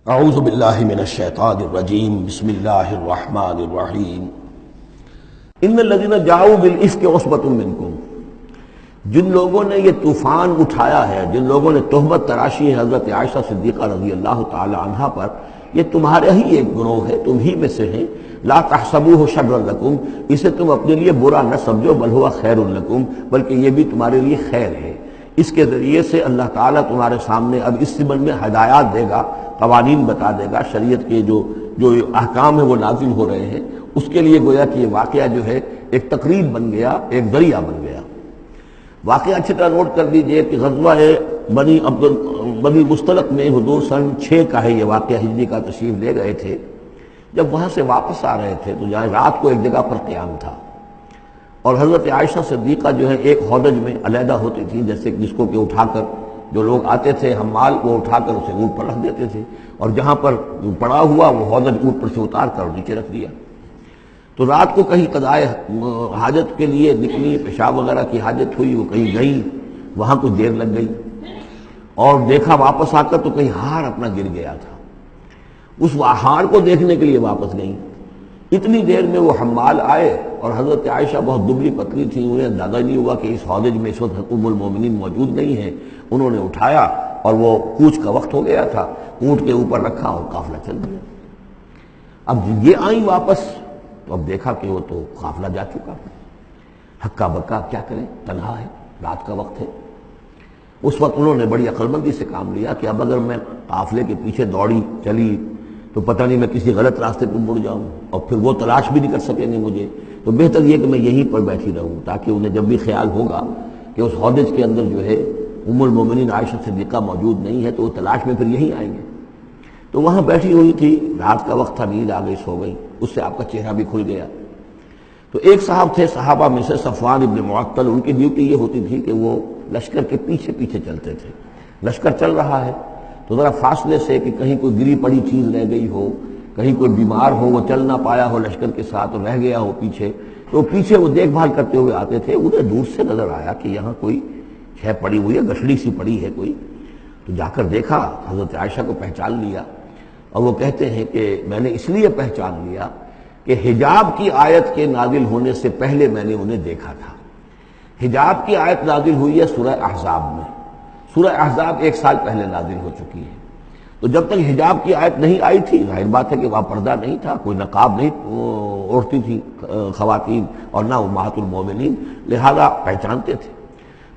اعوذ باللہ من الشیطان الرجیم بسم اللہ الرحمن الرحیم ان الذین جاؤوا بالافک عصبۃ منکم، جن لوگوں نے یہ طوفان اٹھایا ہے، جن لوگوں نے تہمت تراشی ہے حضرت عائشہ صدیقہ رضی اللہ تعالی عنہا پر، یہ تمہارے ہی ایک گروہ ہے، تم ہی میں سے ہیں۔ لا تحسبوہ شرا لکم، اسے تم اپنے لیے برا نہ سمجھو، بل ہوا خیر لکم، بلکہ یہ بھی تمہارے لیے خیر ہے۔ اس کے ذریعے سے اللہ تعالیٰ تمہارے سامنے اب اس زمن میں ہدایات دے گا، قوانین بتا دے گا، شریعت کے جو احکام ہیں وہ نازل ہو رہے ہیں، اس کے لیے گویا کہ یہ واقعہ جو ہے ایک تقریب بن گیا، ایک ذریعہ بن گیا۔ واقعہ اچھی طرح نوٹ کر دیجئے کہ غزوہ بنی مستلق میں حضور سن 6 کا ہے یہ واقعہ، ہجری کا تشریف لے گئے تھے۔ جب وہاں سے واپس آ رہے تھے تو جہاں رات کو ایک جگہ پر قیام تھا، اور حضرت عائشہ صدیقہ جو ہے ایک ہودج میں علیحدہ ہوتی تھی، جیسے جس کو کہ اٹھا کر جو لوگ آتے تھے حمال وہ اٹھا کر اسے اونٹ پر رکھ دیتے تھے، اور جہاں پر پڑا ہوا وہ ہودج اونٹ پر سے اتار کر نیچے رکھ دیا۔ تو رات کو کہیں قضائے حاجت کے لیے نکلی، پیشاب وغیرہ کی حاجت ہوئی، وہ کہیں گئی، وہاں کچھ دیر لگ گئی، اور دیکھا واپس آ کر تو کہیں ہار اپنا گر گیا تھا۔ اس ہار کو دیکھنے کے لیے واپس گئیں۔ اتنی دیر میں وہ حمال آئے، اور حضرت عائشہ بہت دبلی پتلی تھی، انہیں اندازہ نہیں ہوا کہ اس ہودج میں اس وقت ام المومنین موجود نہیں ہے۔ انہوں نے اٹھایا اور وہ کوچ کا وقت ہو گیا تھا، اونٹ کے اوپر رکھا اور قافلہ چل دیا۔ اب یہ آئیں واپس تو اب دیکھا کہ وہ تو قافلہ جا چکا، ہکا بکا کیا کریں، تنہا ہے، رات کا وقت ہے۔ اس وقت انہوں نے بڑی عقل مندی سے کام لیا کہ اب اگر میں قافلے کے پیچھے دوڑی چلی تو پتہ نہیں میں کسی غلط راستے پر مڑ جاؤں، اور پھر وہ تلاش بھی نہیں کر سکیں گے مجھے، تو بہتر یہ کہ میں یہیں پر بیٹھی رہوں، تاکہ انہیں جب بھی خیال ہوگا کہ اس ہودج کے اندر جو ہے ام المومنین عائشہ صدیقہ موجود نہیں ہے تو وہ تلاش میں پھر یہیں آئیں گے۔ تو وہاں بیٹھی ہوئی تھی، رات کا وقت تھا، نیند آ گئی، سو گئی، اس سے آپ کا چہرہ بھی کھل گیا۔ تو ایک صاحب تھے صحابہ میں سے صفوان ابن معطل، ان کی ڈیوٹی یہ ہوتی تھی کہ وہ لشکر کے پیچھے پیچھے چلتے تھے۔ لشکر چل رہا ہے تو ذرا فاصلے سے کہ کہیں کوئی گری پڑی چیز رہ گئی ہو، کہیں کوئی بیمار ہو، وہ چل نہ پایا ہو لشکر کے ساتھ اور رہ گیا ہو پیچھے، تو پیچھے وہ دیکھ بھال کرتے ہوئے آتے تھے۔ انہیں دور سے نظر آیا کہ یہاں کوئی شے پڑی ہوئی ہے، گٹھڑی سی پڑی ہے کوئی، تو جا کر دیکھا، حضرت عائشہ کو پہچان لیا، اور وہ کہتے ہیں کہ میں نے اس لیے پہچان لیا کہ حجاب کی آیت کے نازل ہونے سے پہلے میں نے انہیں دیکھا تھا۔ حجاب کی آیت نازل ہوئی ہے سورہ احزاب میں، سورہ احزاب 1 سال پہلے نازل ہو چکی ہے۔ تو جب تک حجاب کی آیت نہیں آئی تھی، ظاہر بات ہے کہ وہاں پردہ نہیں تھا، کوئی نقاب نہیں اوڑھتی تھی خواتین، اور نہ امہات المومنین، لہذا پہچانتے تھے۔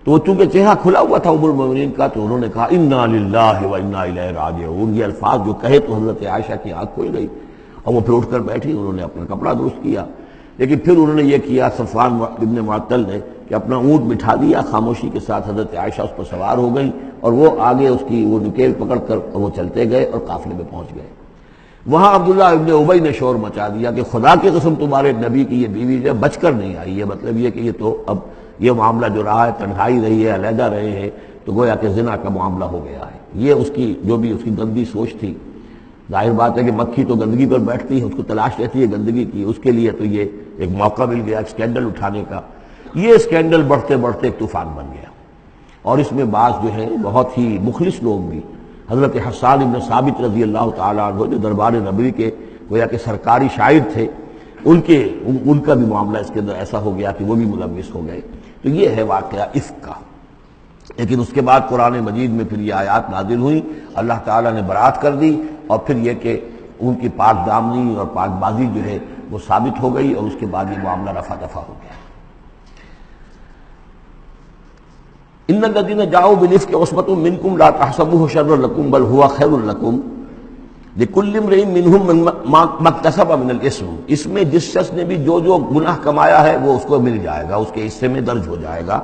تو چونکہ چہرہ کھلا ہوا تھا ام المومنین کا، تو انہوں نے کہا انا للہ و انا الیہ راجعون، یہ الفاظ جو کہے تو حضرت عائشہ کی آنکھ کھل گئی، اور وہ پھر اٹھ کر بیٹھی، انہوں نے اپنا کپڑا درست کیا۔ لیکن پھر انہوں نے یہ کیا، صفوان ابن معطل نے، کہ اپنا اونٹ بٹھا دیا خاموشی کے ساتھ، حضرت عائشہ اس پر سوار ہو گئی، اور وہ آگے اس کی وہ نکیل پکڑ کر وہ چلتے گئے اور قافلے میں پہنچ گئے۔ وہاں عبداللہ ابن ابی نے شور مچا دیا کہ خدا کی قسم تمہارے نبی کی یہ بیوی جو بچ کر نہیں آئی ہے، مطلب یہ کہ یہ تو اب یہ معاملہ جو رہا ہے، تنہائی رہی ہے، علیحدہ رہے ہیں، تو گویا کہ زنا کا معاملہ ہو گیا ہے۔ یہ اس کی جو بھی اس کی گندی سوچ تھی، ظاہر بات ہے کہ مکھی تو گندگی پر بیٹھتی ہے، اس کو تلاش رہتی ہے گندگی کی، اس کے لیے تو یہ ایک موقع مل گیا اسکینڈل اٹھانے کا۔ یہ اسکینڈل بڑھتے بڑھتے ایک طوفان بن گیا، اور اس میں بعض جو ہے بہت ہی مخلص لوگ بھی، حضرت حسان بن ثابت رضی اللہ تعالیٰ عنہ جو دربار نبوی کے گویا کہ سرکاری شاعر تھے، ان کا بھی معاملہ اس کے اندر ایسا ہو گیا کہ وہ بھی ملوث ہو گئے۔ تو یہ ہے واقعہ افک کا۔ لیکن اس کے بعد قرآن مجید میں پھر یہ آیات نازل ہوئی، اللہ تعالیٰ نے برات کر دی، اور پھر یہ کہ ان کی پاک دامنی اور پاک بازی جو ہے وہ ثابت ہو گئی، اور اس کے بعد یہ معاملہ رفع دفع ہو گیا۔ ان الذين جاءوا بالافك عصبة منكم لا تحسبوه شرا لكم بل هو خير لكم لكل امرئ منهم ما اكتسب من الاثم، اس میں جس شخص نے بھی جو گناہ کمایا ہے وہ اس کو مل جائے گا، اس کے حصے میں درج ہو جائے گا۔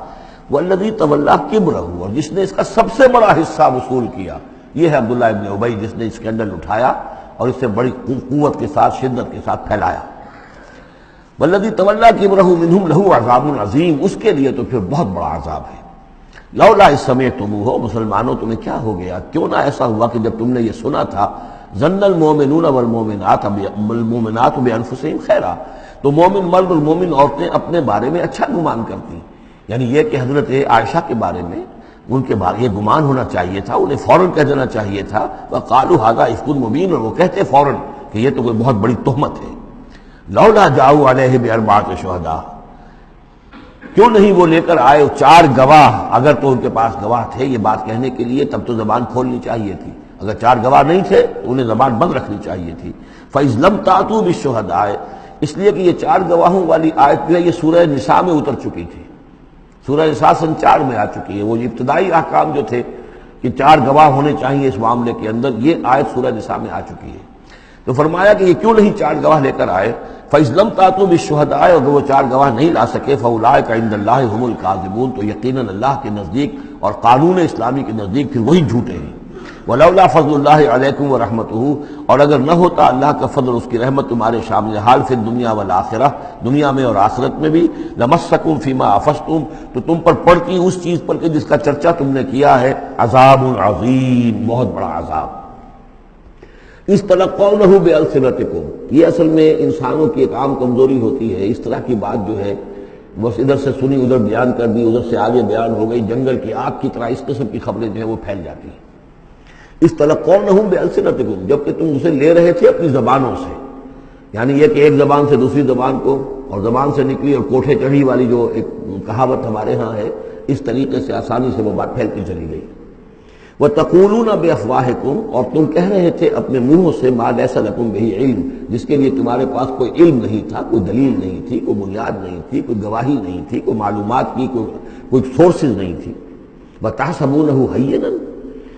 والذی تولى كبرہ، اور جس نے اس کا سب سے بڑا حصہ وصول کیا، یہ ہے عبداللہ ابن ابی، جس نے اسکینڈل اٹھایا اور اسے بڑی قوت کے ساتھ، شدت کے ساتھ پھیلایا۔ والذی تولى كبرہ منهم له عذاب عظیم، اس کے لیے تو پھر بہت بڑا عذاب ہے۔ لولا اذ سمعتموہ، مسلمانوں تمہیں کیا ہو گیا، کیوں نہ ایسا ہوا کہ جب تم نے یہ سنا تھا، ظن المؤمنون والمؤمنات بانفسہم خیرا، تو مومن مرد اور مومن عورتیں اپنے بارے میں اچھا گمان کرتی، یعنی یہ کہ حضرت عائشہ کے بارے میں ان کے بارے یہ گمان ہونا چاہیے تھا، انہیں فوراً کہہ دینا چاہیے تھا وَقَالُوا هَذَا إِفْكٌ مُبِينٌ، اور وہ کہتے فوراً کہ یہ تو کوئی بہت بڑی تہمت ہے. لولا جاؤ علیہ بأربعۃ شہداء، کیوں نہیں وہ لے کر آئے 4 گواہ، اگر تو ان کے پاس گواہ تھے یہ بات کہنے کے لیے تب تو زبان کھولنی چاہیے تھی، اگر 4 گواہ نہیں تھے تو انہیں زبان بند رکھنی چاہیے تھی. فَإِذْ لَمْ تَأْتُوا بِالشُّهَدَاءِ، اس لیے کہ یہ 4 گواہوں والی آیت جو ہے یہ سورہ نساء میں اتر چکی تھی، سورہ نساء سن 4 میں آ چکی ہے. وہ ابتدائی احکام جو تھے کہ 4 گواہ ہونے چاہیے اس معاملے کے اندر، یہ آیت سورہ نساء میں آ چکی ہے. تو فرمایا کہ یہ کیوں نہیں 4 گواہ لے کر آئے. فَإِذْ لَمْ تَأْتُوا بِالشُّهَدَاءِ، اگر وہ 4 گواہ نہیں لا سکے فَأُولَٰئِكَ عِندَ اللَّهِ هُمُ الْكَاذِبُونَ، تو یقیناً اللہ کے نزدیک اور قانون اسلامی کے نزدیک پھر وہی جھوٹے ہیں. وَلَوْلَا فَضْلُ اللَّهِ عَلَيْكُمْ وَرَحْمَتُهُ، اور اگر نہ ہوتا اللہ کا فضل اور اس کی رحمت تمہارے شامل حال فی الدنیا والآخرہ، دنیا میں اور آخرت میں بھی، لَمَسَّكُمْ فِيمَا أَفَضْتُمْ، تو تم پر پڑتی اس چیز پر کہ جس کا چرچا تم نے کیا ہے، عذاب عظیم، بہت بڑا عذاب. اس تلقونہ بألسنتکم، یہ اصل میں انسانوں کی ایک عام کمزوری ہوتی ہے. اس طرح کی بات جو ہے بس ادھر سے سنی ادھر بیان کر دی، ادھر سے آگے بیان ہو گئی، جنگل کی آگ کی طرح اس قسم کی خبریں جو ہیں وہ پھیل جاتی ہیں. اس تلقونہ بألسنتکم، جبکہ تم اسے لے رہے تھے اپنی زبانوں سے، یعنی یہ کہ ایک زبان سے دوسری زبان کو، اور زبان سے نکلی اور کوٹھے چڑھی والی جو ایک کہاوت ہمارے ہاں ہے، اس طریقے سے آسانی سے وہ بات پھیلتی چلی گئی. وَتَقُولُونَ بِأَفْوَاهِكُمْ، اور تم کہہ رہے تھے اپنے منہوں سے ما لَيْسَ لَكُمْ بِهِ عِلْم، جس کے لیے تمہارے پاس کوئی علم نہیں تھا، کوئی دلیل نہیں تھی، کوئی بنیاد نہیں تھی، کوئی گواہی نہیں تھی، کوئی معلومات کی کوئی سورسز نہیں تھی. وَتَحْسَبُونَهُ هَيِّنًا،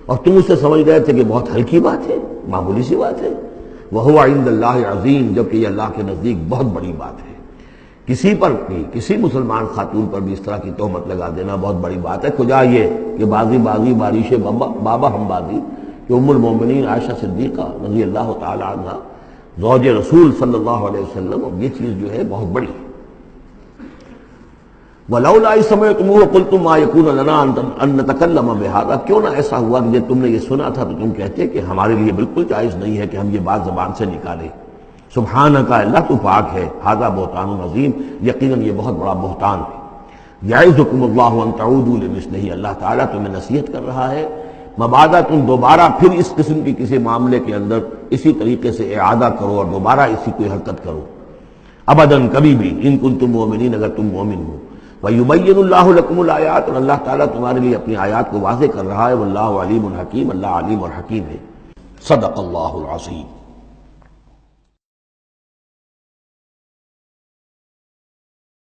اور تم اسے سمجھ رہے تھے کہ بہت ہلکی بات ہے، معمولی سی بات ہے. وَهُوَ عِندَ اللَّهِ عَظِيمٌ، جبکہ یہ اللہ کے نزدیک بہت بڑی بات ہے. کسی پر بھی، کسی مسلمان خاتون پر بھی اس طرح کی تہمت لگا دینا بہت بڑی بات ہے. کجا یہ کہ بازی بارش بابا ہم بازی، کہ ام المومنین عائشہ صدیقہ رضی اللہ تعالی عنہ زوج رسول صلی اللہ علیہ وسلم، اور یہ چیز جو ہے بہت بڑی. وَلَوْلَا إِذْ سَمِعْتُمُوهُ قُلْتُم مَّا يَكُونُ لَنَا أَن نَّتَكَلَّمَ بِهَٰذَا، کیوں نہ ایسا ہوا کہ جب تم نے یہ سنا تھا تو تم کہتے کہ ہمارے لیے بالکل جائز نہیں ہے کہ ہم یہ بات زبان سے نکالیں. سبحانک، اللہ تو پاک ہے، ھذا بہتان عظیم، یقیناً یہ بہت بڑا بہتان ہے. یعظکم اللہ ان تعودوا لمثلہ، اللہ تعالیٰ تمہیں نصیحت کر رہا ہے مبادا تم دوبارہ پھر اس قسم کی کسی معاملے کے اندر اسی طریقے سے اعادہ کرو اور دوبارہ اسی کوئی حرکت کرو، ابداً کبھی بھی، ان کنتم مؤمنین، اگر تم مومن ہو. وَيُبَيِّنُ اللَّهُ لَكُمُ الْآيَاتِ، اور اللہ تعالیٰ تمہارے لیے اپنی آیات کو واضح کر رہا ہے. واللہ علیم حکیم، اللہ علیم اور حکیم ہے. صدق اللہ العظیم.